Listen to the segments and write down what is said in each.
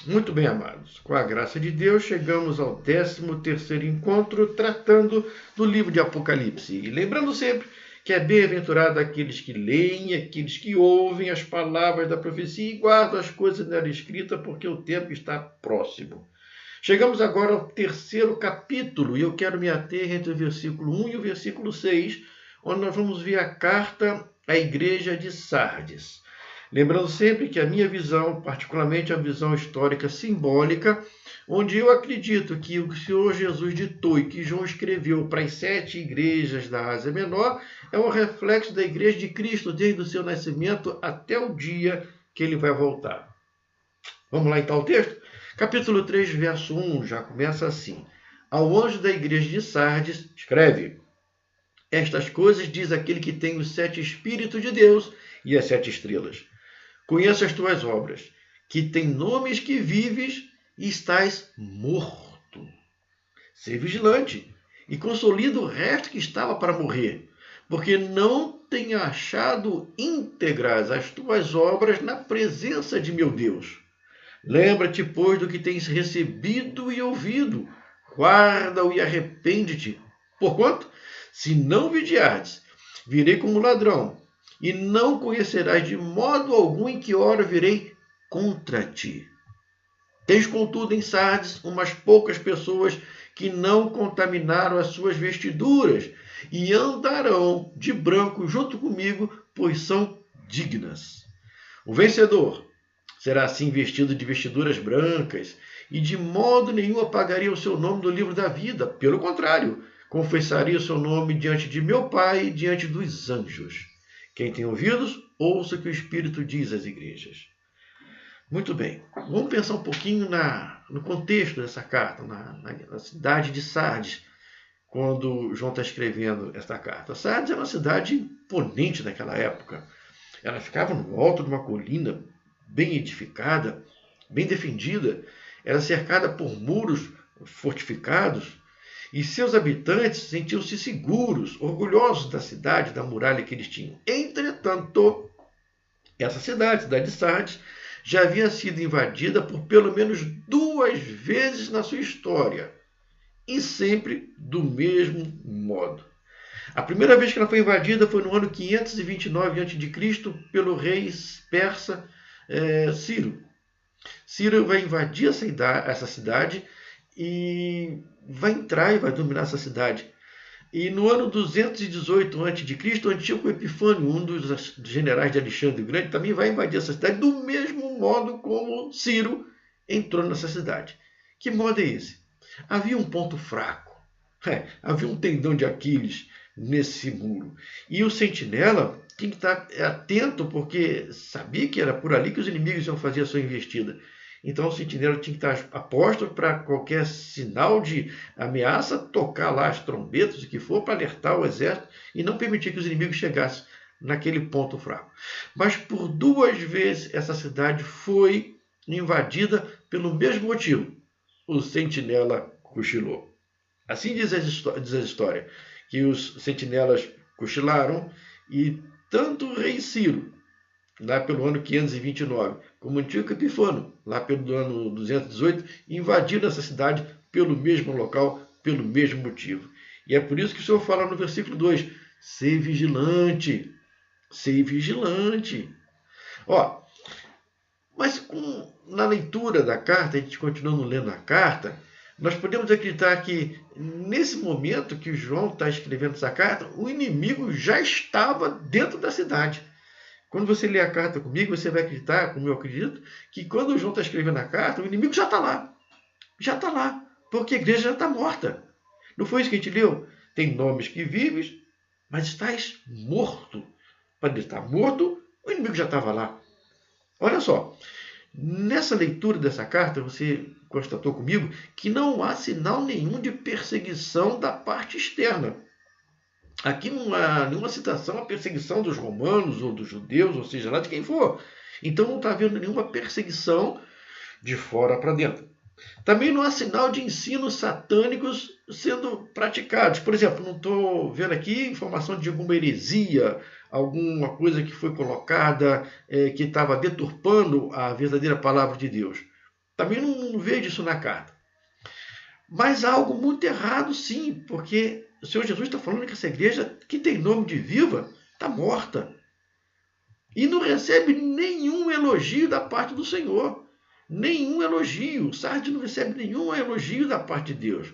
Muito bem, amados. Com a graça de Deus, chegamos ao 13º encontro tratando do livro de Apocalipse. E lembrando sempre que é bem-aventurado aqueles que leem, aqueles que ouvem as palavras da profecia e guardam as coisas nela escritas, porque o tempo está próximo. Chegamos agora ao 3º capítulo, e eu quero me ater entre o versículo 1 e o versículo 6, onde nós vamos ver a carta à igreja de Sardes. Lembrando sempre que a minha visão, particularmente a visão histórica simbólica, onde eu acredito que o Senhor Jesus ditou e que João escreveu para as 7 igrejas da Ásia Menor, é um reflexo da igreja de Cristo desde o seu nascimento até o dia que ele vai voltar. Vamos lá então ao texto? Capítulo 3, verso 1, já começa assim. Ao anjo da igreja de Sardes, escreve: Estas coisas diz aquele que tem os 7 Espíritos de Deus e as 7 estrelas. Conheço as tuas obras, que tem nomes que vives e estás morto. Sê vigilante e consolida o resto que estava para morrer, porque não tenho achado íntegras as tuas obras na presença de meu Deus. Lembra-te, pois, do que tens recebido e ouvido. Guarda-o e arrepende-te. Porquanto, se não vigiardes, virei como ladrão, e não conhecerás de modo algum em que hora virei contra ti. Tens, contudo, em Sardes umas poucas pessoas que não contaminaram as suas vestiduras e andarão de branco junto comigo, pois são dignas. O vencedor será assim vestido de vestiduras brancas, e de modo nenhum apagaria o seu nome do livro da vida. Pelo contrário, confessaria o seu nome diante de meu Pai e diante dos anjos. Quem tem ouvidos, ouça o que o Espírito diz às igrejas. Muito bem, vamos pensar um pouquinho no contexto dessa carta, na cidade de Sardes, quando João está escrevendo esta carta. Sardes era uma cidade imponente naquela época. Ela ficava no alto de uma colina bem edificada, bem defendida. Era cercada por muros fortificados, e seus habitantes sentiam-se seguros, orgulhosos da cidade, da muralha que eles tinham. Entretanto, essa cidade de Sardes, já havia sido invadida por pelo menos 2 vezes na sua história, e sempre do mesmo modo. A primeira vez que ela foi invadida foi no ano 529 a.C. pelo rei persa Ciro. Ciro vai invadir essa cidade e vai entrar e vai dominar essa cidade. E no ano 218 a.C., Antíoco Epifânio, um dos generais de Alexandre o Grande, também vai invadir essa cidade do mesmo modo como Ciro entrou nessa cidade. Que modo é esse? Havia um ponto fraco. Havia um tendão de Aquiles nesse muro. E o sentinela tinha que estar atento, porque sabia que era por ali que os inimigos iam fazer a sua investida. Então o sentinela tinha que estar aposto para qualquer sinal de ameaça, tocar lá as trombetas, o que for, para alertar o exército e não permitir que os inimigos chegassem naquele ponto fraco. Mas por 2 vezes essa cidade foi invadida pelo mesmo motivo. O sentinela cochilou. Assim diz a história, que os sentinelas cochilaram e tanto o rei Ciro, lá pelo ano 529, como Antíoco Epifânio, lá pelo ano 218, invadiram essa cidade pelo mesmo local, pelo mesmo motivo. E é por isso que o Senhor fala no versículo 2, ser vigilante, ser vigilante. Mas na leitura da carta, a gente continuando lendo a carta, nós podemos acreditar que nesse momento que o João está escrevendo essa carta, o inimigo já estava dentro da cidade. Quando você lê a carta comigo, você vai acreditar, como eu acredito, que quando o João está escrevendo a carta, o inimigo já está lá. Já está lá, porque a igreja já está morta. Não foi isso que a gente leu? Tem nomes que vives, mas estás morto. Para ele estar morto, o inimigo já estava lá. Olha só, nessa leitura dessa carta, você constatou comigo que não há sinal nenhum de perseguição da parte externa. Aqui não há nenhuma citação à perseguição dos romanos ou dos judeus, ou seja lá de quem for. Então não está havendo nenhuma perseguição de fora para dentro. Também não há sinal de ensinos satânicos sendo praticados. Por exemplo, não estou vendo aqui informação de alguma heresia, alguma coisa que foi colocada que estava deturpando a verdadeira palavra de Deus. Também não vejo isso na carta. Mas há algo muito errado, sim, porque o Senhor Jesus está falando que essa igreja que tem nome de viva está morta. E não recebe nenhum elogio da parte do Senhor. Nenhum elogio. Sardes não recebe nenhum elogio da parte de Deus.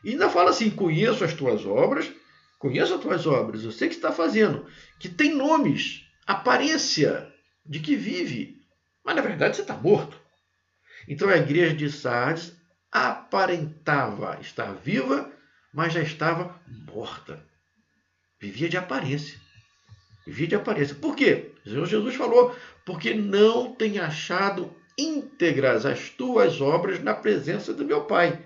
E ainda fala assim: conheço as tuas obras, eu sei que está fazendo, que tem nomes, aparência de que vive, mas na verdade você está morto. Então a igreja de Sardes aparentava estar viva, mas já estava morta. Vivia de aparência. Vivia de aparência. Por quê? O Senhor Jesus falou: porque não tem achado íntegras as tuas obras na presença do meu Pai.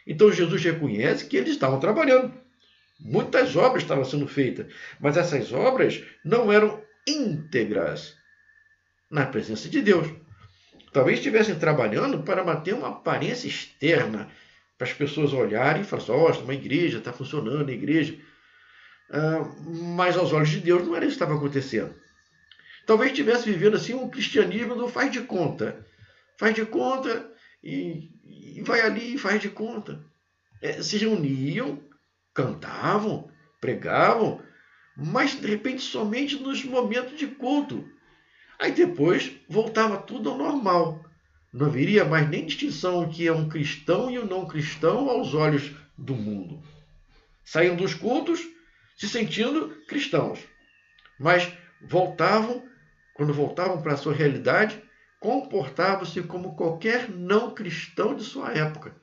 Então Jesus reconhece que eles estavam trabalhando. Muitas obras estavam sendo feitas, mas essas obras não eram íntegras na presença de Deus. Talvez estivessem trabalhando para manter uma aparência externa, para as pessoas olharem e falarem: nossa, uma igreja, está funcionando a igreja. Mas aos olhos de Deus não era isso que estava acontecendo. Talvez estivesse vivendo assim um cristianismo do faz de conta. Faz de conta e vai ali e faz de conta. Se reuniam, cantavam, pregavam, mas de repente somente nos momentos de culto. Aí depois voltava tudo ao normal. Não haveria mais nem distinção entre um cristão e um não cristão aos olhos do mundo. Saíam dos cultos se sentindo cristãos, mas quando voltavam para a sua realidade, comportavam-se como qualquer não cristão de sua época,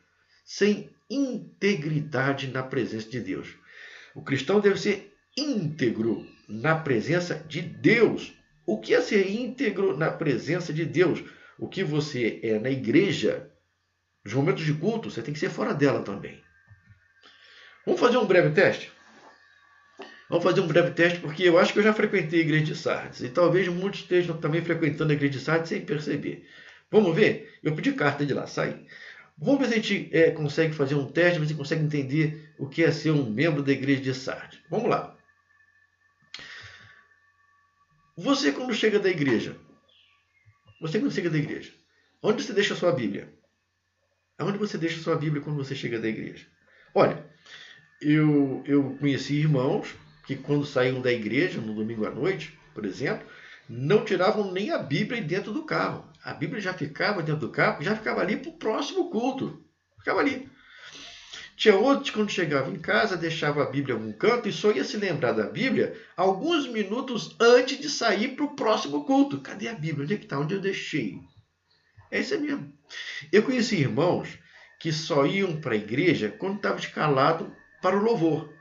sem integridade na presença de Deus. O cristão deve ser íntegro na presença de Deus. O que é ser íntegro na presença de Deus? O que você é na igreja, nos momentos de culto, você tem que ser fora dela também. Vamos fazer um breve teste? Vamos fazer um breve teste, porque eu acho que eu já frequentei a igreja de Sardes. E talvez muitos estejam também frequentando a igreja de Sardes sem perceber. Vamos ver? Eu pedi carta de lá, sai. Vamos ver se a gente consegue fazer um teste, ver se consegue entender o que é ser um membro da igreja de Sardes. Vamos lá. Você quando chega da igreja, onde você deixa a sua Bíblia? Aonde você deixa a sua Bíblia quando você chega da igreja? Olha, eu conheci irmãos que quando saíam da igreja, no domingo à noite, por exemplo, não tiravam nem a Bíblia dentro do carro. A Bíblia já ficava dentro do carro, já ficava ali para o próximo culto. Ficava ali. Tinha outros, quando chegava em casa, deixava a Bíblia em algum canto e só ia se lembrar da Bíblia alguns minutos antes de sair para o próximo culto. Cadê a Bíblia? Onde é que está? Onde eu deixei? É isso mesmo. Eu conheci irmãos que só iam para a igreja quando estava escalado para o louvor.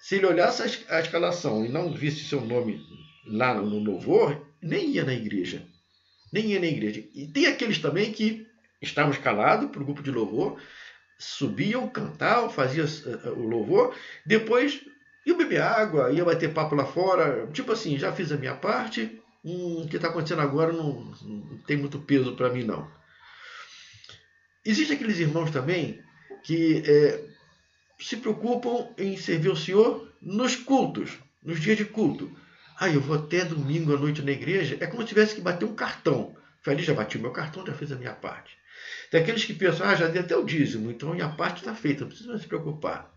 Se ele olhasse a escalação e não visse seu nome lá no louvor, nem ia na igreja. E tem aqueles também que estavam escalados para o grupo de louvor, subiam, cantavam, faziam o louvor, depois iam beber água, iam bater papo lá fora, tipo assim, já fiz a minha parte, o que está acontecendo agora não tem muito peso para mim não. Existem aqueles irmãos também que se preocupam em servir o Senhor nos cultos, nos dias de culto. Eu vou até domingo à noite na igreja. É como se tivesse que bater um cartão. Falei, já bati o meu cartão, já fiz a minha parte. Tem aqueles que pensam, já dei até o dízimo, então a minha parte está feita, não precisa mais se preocupar.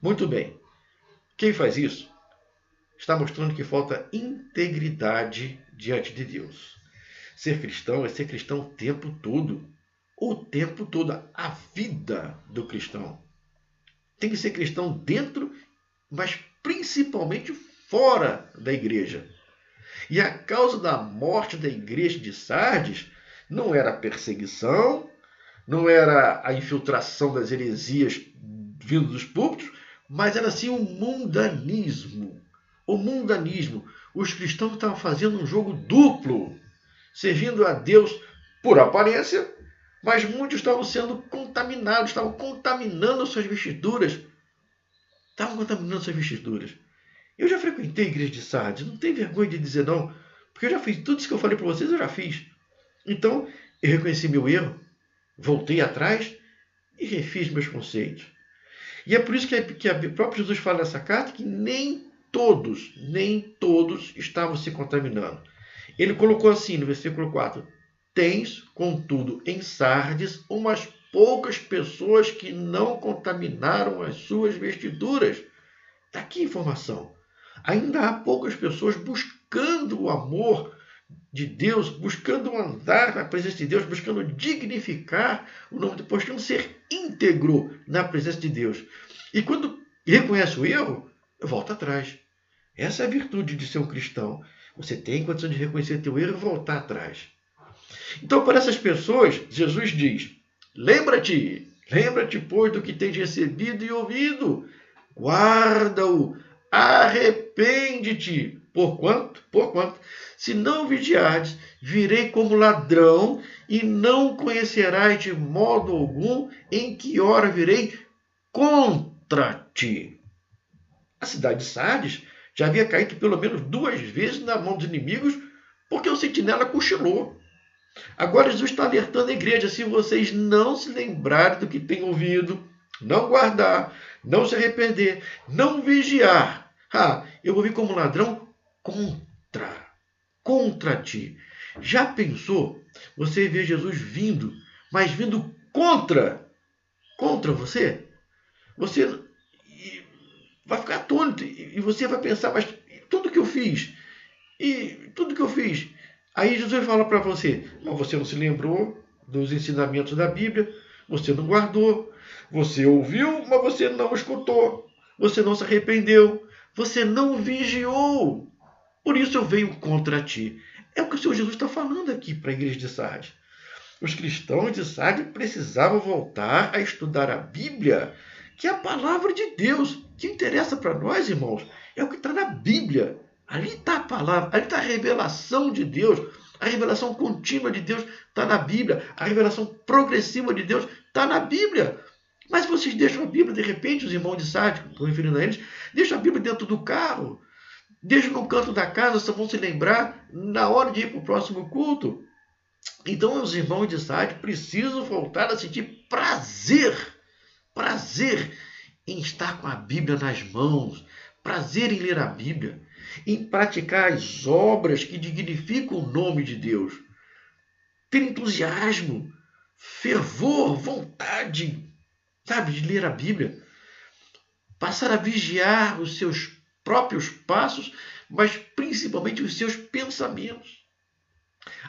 Muito bem. Quem faz isso está mostrando que falta integridade diante de Deus. Ser cristão é ser cristão o tempo todo. O tempo todo. A vida do cristão. Tem que ser cristão dentro, mas principalmente fora da igreja. E a causa da morte da igreja de Sardes não era a perseguição, não era a infiltração das heresias vindo dos púlpitos, mas era sim o mundanismo. O mundanismo. Os cristãos estavam fazendo um jogo duplo, servindo a Deus por aparência, mas muitos estavam sendo contaminados, estavam contaminando suas vestiduras. Eu já frequentei a igreja de Sardes, não tenho vergonha de dizer não, porque eu já fiz tudo isso que eu falei para vocês, eu já fiz. Então, eu reconheci meu erro, voltei atrás e refiz meus conceitos. E é por isso que o próprio Jesus fala nessa carta que nem todos estavam se contaminando. Ele colocou assim no versículo 4, Tens, contudo, em Sardes, umas poucas pessoas que não contaminaram as suas vestiduras. Está aqui a informação. Ainda há poucas pessoas buscando o amor de Deus, buscando andar na presença de Deus, buscando dignificar o nome de Deus, buscando ser íntegro na presença de Deus. E quando reconhece o erro, volta atrás. Essa é a virtude de ser um cristão. Você tem condição de reconhecer teu erro e voltar atrás. Então, para essas pessoas, Jesus diz: lembra-te, pois, do que tens recebido e ouvido. Guarda-o, arrepende-te. Porquanto, se não vigiardes, virei como ladrão e não conhecerás de modo algum em que hora virei contra ti. A cidade de Sardes já havia caído pelo menos 2 vezes na mão dos inimigos porque o sentinela cochilou. Agora Jesus está alertando a igreja: se vocês não se lembrarem do que têm ouvido, não guardar, não se arrepender, não vigiar, eu vou vir como ladrão contra ti. Já pensou você ver Jesus vindo, mas vindo contra você? Você vai ficar atônito e você vai pensar: mas tudo que eu fiz, Aí Jesus fala para você: mas você não se lembrou dos ensinamentos da Bíblia, você não guardou, você ouviu, mas você não escutou, você não se arrependeu, você não vigiou. Por isso eu venho contra ti. É o que o Senhor Jesus está falando aqui para a igreja de Sardes. Os cristãos de Sardes precisavam voltar a estudar a Bíblia, que é a palavra de Deus. O que interessa para nós, irmãos, é o que está na Bíblia. Ali está a palavra, ali está a revelação de Deus. A revelação contínua de Deus está na Bíblia. A revelação progressiva de Deus está na Bíblia. Mas vocês deixam a Bíblia, de repente, os irmãos de Sardes, estou referindo a eles, deixam a Bíblia dentro do carro, deixam no canto da casa, só vão se lembrar na hora de ir para o próximo culto. Então, os irmãos de Sardes precisam voltar a sentir prazer em estar com a Bíblia nas mãos, prazer em ler a Bíblia, em praticar as obras que dignificam o nome de Deus, ter entusiasmo, fervor, vontade, de ler a Bíblia, passar a vigiar os seus próprios passos, mas principalmente os seus pensamentos.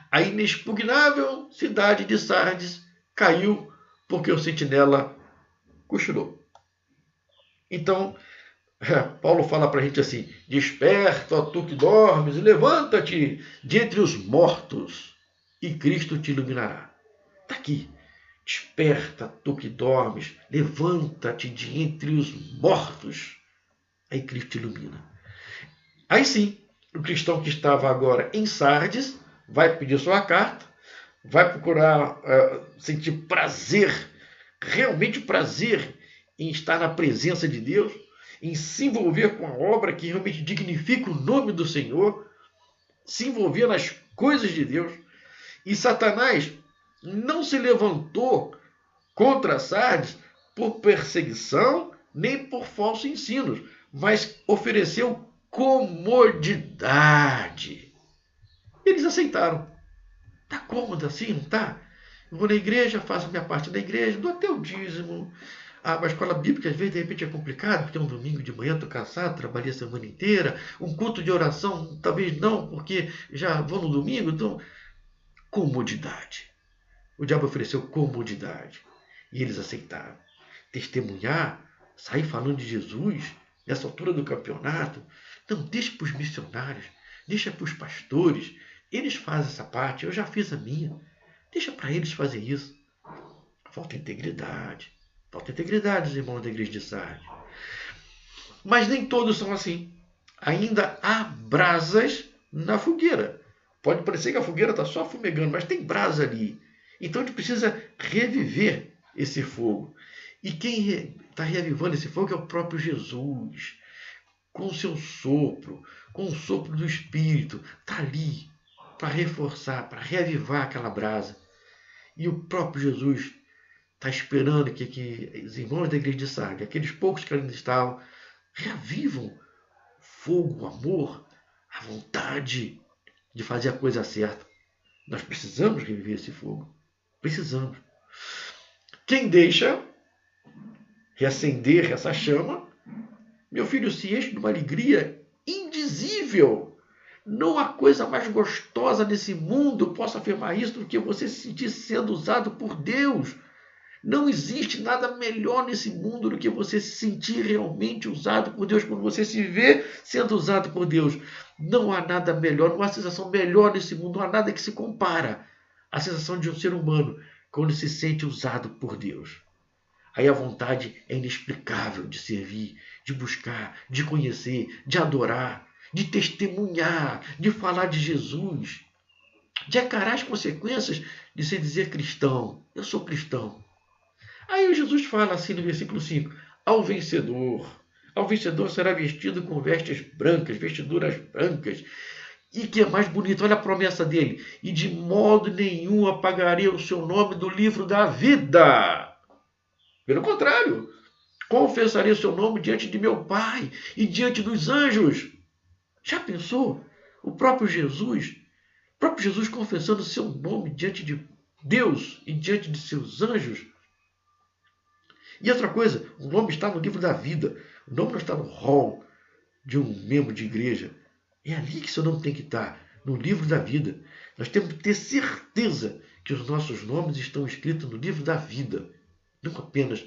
A inexpugnável cidade de Sardes caiu porque o sentinela cochilou. Então, Paulo fala para a gente assim: desperta, ó tu que dormes, e levanta-te de entre os mortos, e Cristo te iluminará. Está aqui. Desperta, tu que dormes, levanta-te de entre os mortos, aí Cristo te ilumina. Aí sim, o cristão que estava agora em Sardes vai pedir sua carta, vai procurar sentir prazer, realmente prazer em estar na presença de Deus, em se envolver com a obra que realmente dignifica o nome do Senhor, se envolver nas coisas de Deus. E Satanás não se levantou contra Sardes por perseguição nem por falsos ensinos, mas ofereceu comodidade. Eles aceitaram. Está cômodo assim, não está? Eu vou na igreja, faço minha parte da igreja, dou até o dízimo. Uma escola bíblica, às vezes, de repente é complicado, porque é um domingo de manhã, estou cansado, trabalhei a semana inteira. Um culto de oração, talvez não, porque já vou no domingo. Então, comodidade. O diabo ofereceu comodidade. E eles aceitaram. Testemunhar, sair falando de Jesus, nessa altura do campeonato. Não, deixa para os missionários, deixa para os pastores. Eles fazem essa parte, eu já fiz a minha. Deixa para eles fazer isso. Falta integridade. Falta integridade, os irmãos da igreja de Sardes. Mas nem todos são assim. Ainda há brasas na fogueira. Pode parecer que a fogueira está só fumegando, mas tem brasa ali. Então a gente precisa reviver esse fogo. E quem está reavivando esse fogo é o próprio Jesus. Com o seu sopro, com o sopro do Espírito. Está ali para reforçar, para reavivar aquela brasa. E o próprio Jesus está esperando que os irmãos da igreja de Sardes, aqueles poucos que ainda estavam, reavivam o fogo, o amor, a vontade de fazer a coisa certa. Nós precisamos reviver esse fogo. Precisamos. Quem deixa reacender essa chama, meu filho, se enche de uma alegria indizível. Não há coisa mais gostosa nesse mundo, eu posso afirmar isso, do que você se sentir sendo usado por Deus. Não existe nada melhor nesse mundo do que você se sentir realmente usado por Deus, quando você se vê sendo usado por Deus. Não há nada melhor, não há sensação melhor nesse mundo, não há nada que se compara à sensação de um ser humano quando se sente usado por Deus. Aí a vontade é inexplicável de servir, de buscar, de conhecer, de adorar, de testemunhar, de falar de Jesus, de encarar as consequências de se dizer cristão. Eu sou cristão. Aí Jesus fala assim no versículo 5: ao vencedor será vestido com vestes brancas, vestiduras brancas. E que é mais bonito, olha a promessa dele: e de modo nenhum apagarei o seu nome do livro da vida. Pelo contrário, confessarei o seu nome diante de meu Pai e diante dos anjos. Já pensou? O próprio Jesus confessando o seu nome diante de Deus e diante de seus anjos. E outra coisa, o nome está no livro da vida. O nome não está no rol de um membro de igreja. É ali que seu nome tem que estar, no livro da vida. Nós temos que ter certeza que os nossos nomes estão escritos no livro da vida, não apenas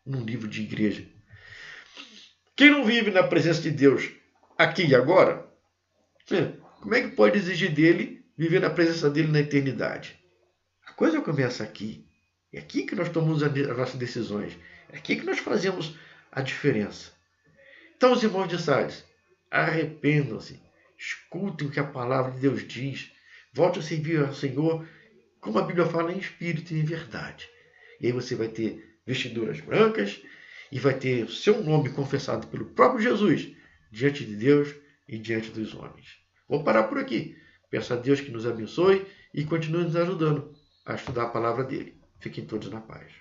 num livro de igreja. Quem não vive na presença de Deus aqui e agora, como é que pode exigir dele viver na presença dele na eternidade? A coisa começa aqui. É aqui que nós tomamos as nossas decisões. É aqui que nós fazemos a diferença. Então, os irmãos de Sardes, arrependam-se. Escutem o que a palavra de Deus diz. Volte a servir ao Senhor, como a Bíblia fala, em espírito e em verdade. E aí você vai ter vestiduras brancas e vai ter o seu nome confessado pelo próprio Jesus diante de Deus e diante dos homens. Vou parar por aqui. Peço a Deus que nos abençoe e continue nos ajudando a estudar a palavra dele. Fiquem todos na paz.